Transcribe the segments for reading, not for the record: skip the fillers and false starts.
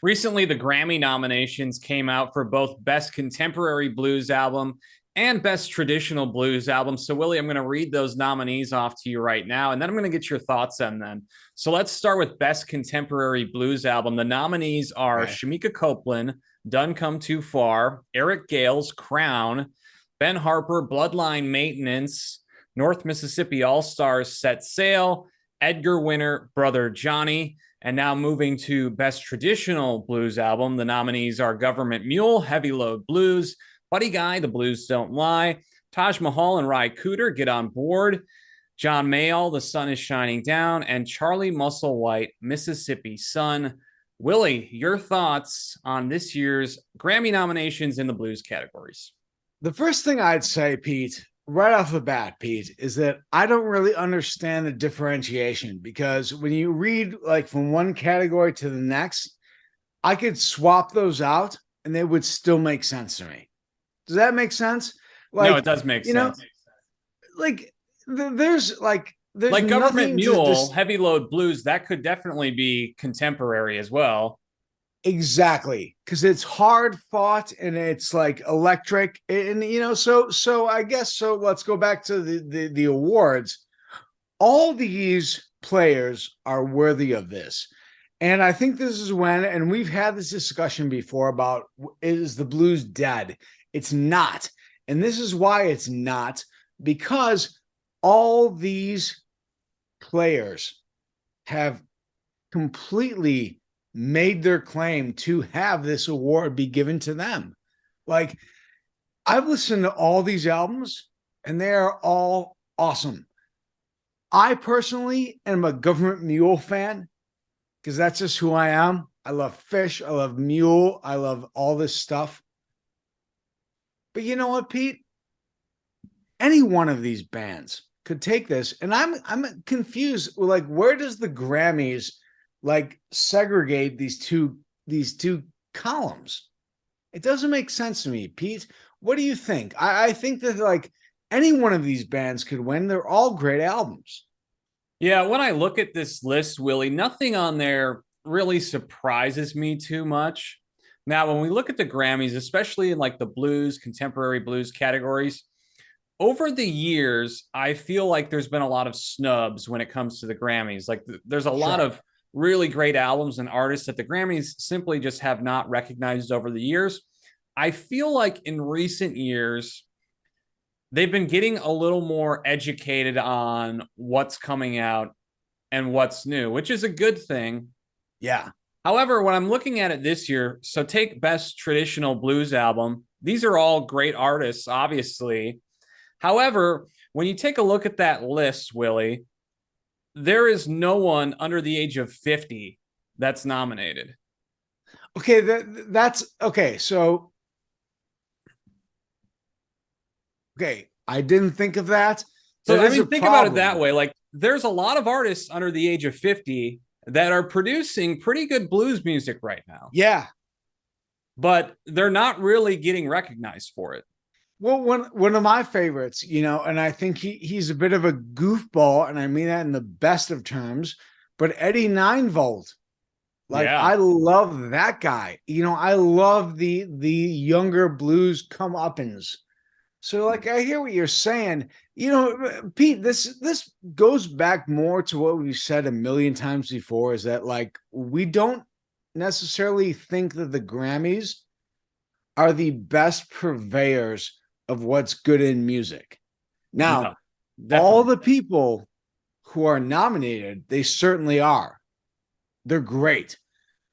Recently, the Grammy nominations came out for both Best Contemporary Blues Album and Best Traditional Blues Album. So, Willie, I'm going to read those nominees off to you right now, and then I'm going to get your thoughts on them. So, let's start with Best Contemporary Blues Album. The nominees are Okay. Shamika Copeland, Done Come Too Far, Eric Gale's Crown, Ben Harper, Bloodline Maintenance, North Mississippi All Stars Set Sail, Edgar Winter, Brother Johnny. And now moving to Best Traditional Blues Album, the nominees are Government Mule, Heavy Load Blues, Buddy Guy, The Blues Don't Lie, Taj Mahal and Ry Cooder, Get On Board, John Mayall, The Sun Is Shining Down, and Charlie Musselwhite, Mississippi Sun. Willie, your thoughts on this year's Grammy nominations in the blues categories? The first thing I'd say, Pete, right off the bat, Pete, is that I don't really understand the differentiation because when you read like from one category to the next, I could swap those out and they would still make sense to me. Does that make sense? No, it Like, does make you know, sense. like there's Like Government nothing to Mule, just Heavy Load Blues, that could definitely be contemporary as well. exactly because it's hard fought and it's like electric and so I guess so let's go back to the awards. All these players are worthy of this. And I think this is when, and we've had this discussion before about is the blues dead? It's not. And this is why it's not, because all these players have completely made their claim to have this award be given to them. Like, I've listened to all these albums and they are all awesome. I personally am a Government Mule fan because that's just who I am. I love Fish. I love Mule. I love all this stuff. But you know what, Pete? Any one of these bands could take this, and I'm confused. Like, where does the Grammys like segregate these two columns? It doesn't make sense to me, Pete. What do you think? I think that like any one of these bands could win. They're all great albums. Yeah, when I look at this list, Willie, nothing on there really surprises me too much. Now, when we look at the Grammys, especially in like the blues, contemporary blues categories, over the years, I feel like there's been a lot of snubs when it comes to the Grammys. Like there's a lot Sure. of really great albums and artists that the Grammys simply just have not recognized over the years. I feel like in recent years, they've been getting a little more educated on what's coming out and what's new, which is a good thing. Yeah. However, when I'm looking at it this year, so take Best Traditional Blues Album. These are all great artists, obviously. However, when you take a look at that list, Willie, there is no one under the age of 50 that's nominated. Okay, that's okay. So, okay, I didn't think of that. So, That I is a mean, think about it that problem. way. Like, there's a lot of artists under the age of 50 that are producing pretty good blues music right now, Yeah. but they're not really getting recognized for it. Well, one of my favorites, and I think he's a bit of a goofball, and I mean that in the best of terms, but Eddie Ninevolt. Like, Yeah. I love that guy. I love the younger blues come-uppins. So, like, I hear what you're saying. Pete, this goes back more to what we've said a million times before, is that like we don't necessarily think that the Grammys are the best purveyors of what's good in music. No, Now, all definitely. the people who are nominated, they certainly are. They're great.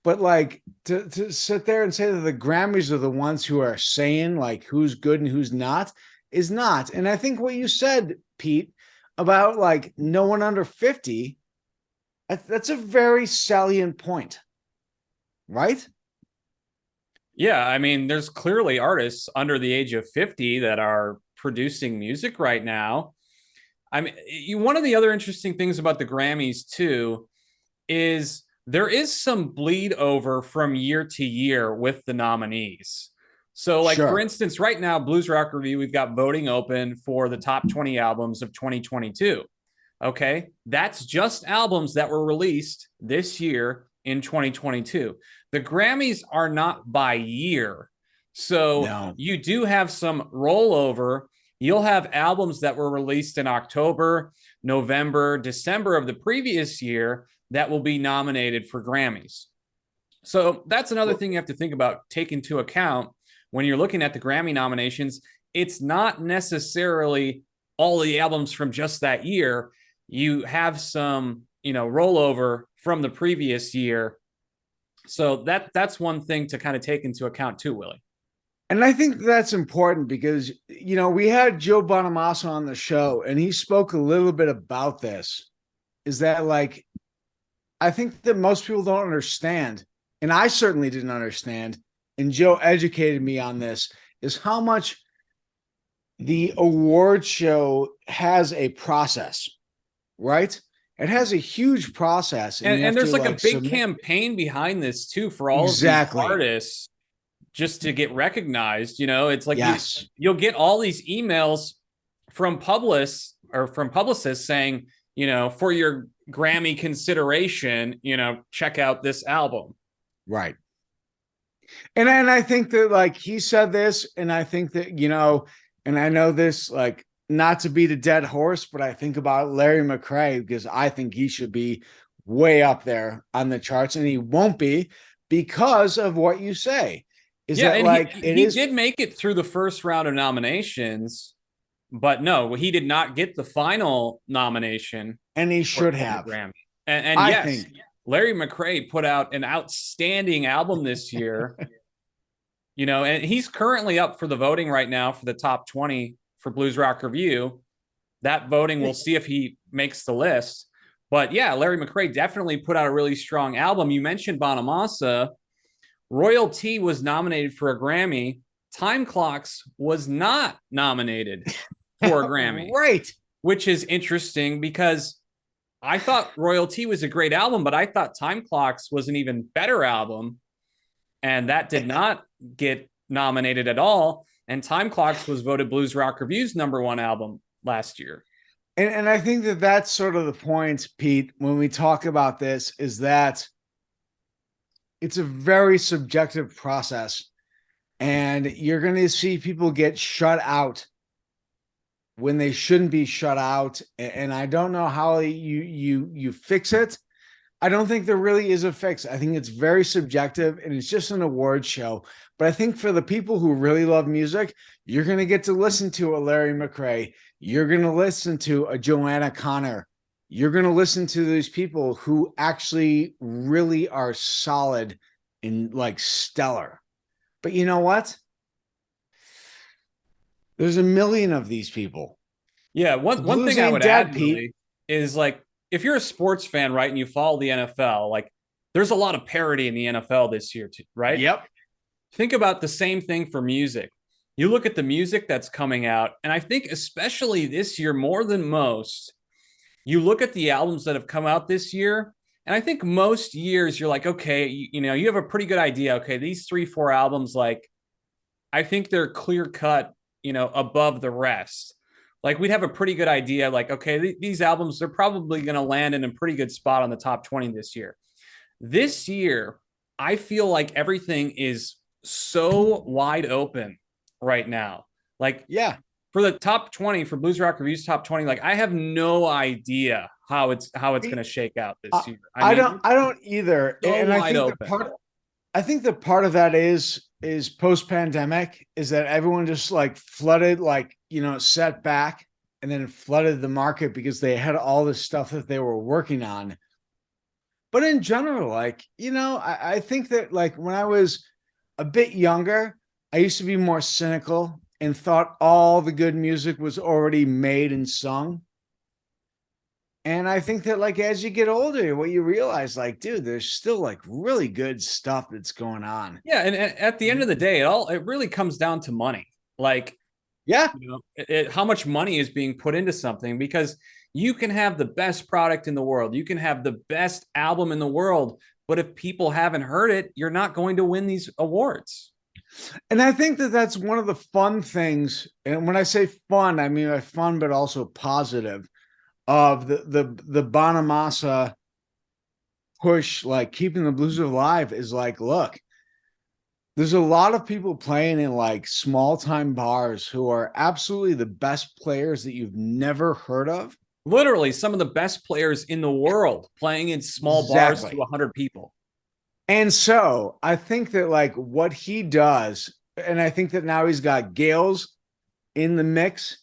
But like to sit there and say that the Grammys are the ones who are saying like who's good and who's not is not. And I think what you said, Pete, about like no one under 50, that's a very salient point, right? Yeah, I mean, there's clearly artists under the age of 50 that are producing music right now. I mean, one of the other interesting things about the Grammys too is there is some bleed over from year to year with the nominees. So, like for Sure. instance, right now, Blues Rock Review, we've got voting open for the top 20 albums of 2022. Okay, that's just albums that were released this year in 2022. The Grammys are not by year. So No. you do have some rollover. You'll have albums that were released in October, November, December of the previous year that will be nominated for Grammys. So that's another thing you have to think about, take into account when you're looking at the Grammy nominations. It's not necessarily all the albums from just that year. You have some, rollover from the previous year. So that's one thing to kind of take into account too, Willie. And I think that's important because, we had Joe Bonamassa on the show and he spoke a little bit about this, is that like, I think that most people don't understand, and I certainly didn't understand, and Joe educated me on this, is how much the award show has a process, right? It has a huge process. And there's like a big campaign behind this too for all of these artists just to get recognized. It's like you'll get all these emails from publicists saying, for your Grammy consideration, check out this album. Right. And I think that like he said this, and I think that, and I know this, like, not to beat a dead horse, but I think about Larry McCray because I think he should be way up there on the charts, and he won't be because of what you say. He did make it through the first round of nominations, but no, he did not get the final nomination, and he should have. Grammy. And I think Larry McCray put out an outstanding album this year. And he's currently up for the voting right now for the top 20 for Blues Rock Review. That voting, we'll see if he makes the list. But yeah, Larry McCray definitely put out a really strong album. You mentioned Bonamassa. Royal T was nominated for a Grammy. Time Clocks was not nominated for a Grammy. Right. Which is interesting because I thought Royal T was a great album, but I thought Time Clocks was an even better album. And that did not get nominated at all. And Time Clocks was voted Blues Rock Review's #1 album last year. And I think that that's sort of the point, Pete, when we talk about this, is that it's a very subjective process. And you're going to see people get shut out when they shouldn't be shut out. And I don't know how you fix it. I don't think there really is a fix. I think it's very subjective and it's just an award show. But I think for the people who really love music, you're going to get to listen to a Larry McCray. You're going to listen to a Joanna Connor. You're going to listen to these people who actually really are solid and like stellar. But you know what? There's a million of these people. Yeah. One thing I would add, Pete, is like, if you're a sports fan, right, and you follow the NFL, like there's a lot of parity in the NFL this year, too, right? Yep. Think about the same thing for music. You look at the music that's coming out, and I think especially this year more than most, you look at the albums that have come out this year, and I think most years you're like, okay, you have a pretty good idea. Okay, these 3-4 albums, like, I think they're clear cut, above the rest. Like we'd have a pretty good idea, like, okay, these albums, they're probably going to land in a pretty good spot on the top 20 this year. This year, I feel like everything is so wide open right now. Like, yeah, for the top 20, for Blues Rock Review's top 20, like I have no idea how it's going to shake out this year. I don't either. So and wide open. I think the part of that is post-pandemic is that everyone just like flooded, like, set back and then flooded the market because they had all this stuff that they were working on. But in general, like, I think that like when I was a bit younger, I used to be more cynical and thought all the good music was already made and sung. And I think that like as you get older, what you realize, like, dude, there's still like really good stuff that's going on. Yeah, and at the end of the day, it really comes down to money. Like, yeah, how much money is being put into something, because you can have the best product in the world, you can have the best album in the world, but if people haven't heard it, you're not going to win these awards. And I think that that's one of the fun things. And when I say fun, I mean fun, but also positive, of the Bonamassa push like keeping the blues alive is like, look, there's a lot of people playing in like small time bars who are absolutely the best players that you've never heard of. Literally some of the best players in the world playing in small bars to Exactly. 100 people. And so I think that like what he does, and I think that now he's got Gales in the mix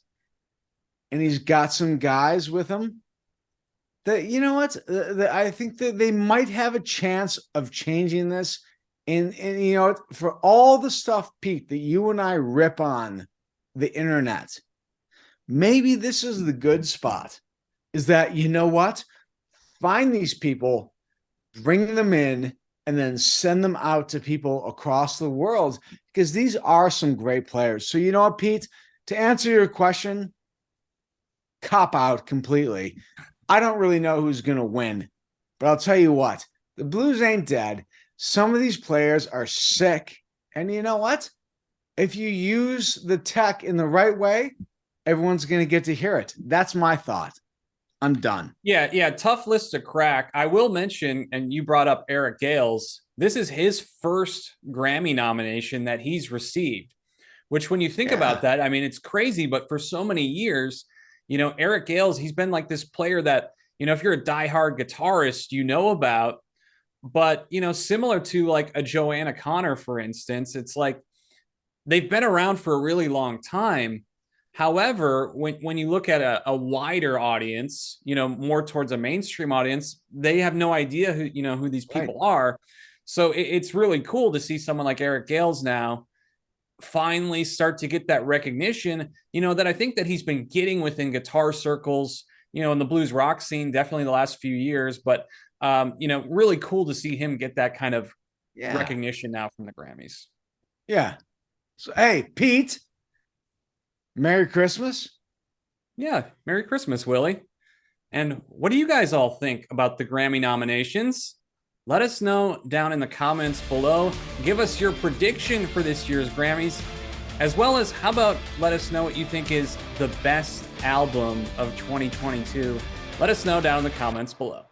and he's got some guys with him that, you know what, I think that they might have a chance of changing this. And you know, for all the stuff, Pete, that you and I rip on the internet, maybe this is the good spot. Is that, you know what? Find these people, bring them in, and then send them out to people across the world, because these are some great players. So, you know what, Pete, to answer your question, cop out completely. I don't really know who's going to win, but I'll tell you what, the Blues ain't dead. Some of these players are sick. And you know what? If you use the tech in the right way, everyone's going to get to hear it. That's my thought. I'm done. Yeah, tough list to crack. I will mention, and you brought up Eric Gales. This is his first Grammy nomination that he's received, which when you think about that, I mean, it's crazy, but for so many years, you know, Eric Gales, he's been like this player that, you know, if you're a diehard guitarist, you know about, but, you know, similar to like a Joanna Connor, for instance, it's like they've been around for a really long time. However, when you look at a wider audience, you know, more towards a mainstream audience, they have no idea who, you know, who these people are. So it's really cool to see someone like Eric Gales now finally start to get that recognition, you know, that I think that he's been getting within guitar circles, you know, in the blues rock scene, definitely the last few years. But, you know, really cool to see him get that kind of recognition now from the Grammys. Yeah. So, hey, Pete, Merry Christmas. Yeah. Merry Christmas, Willie. And what do you guys all think about the Grammy nominations? Let us know down in the comments below. Give us your prediction for this year's Grammys, as well as how about let us know what you think is the best album of 2022. Let us know down in the comments below.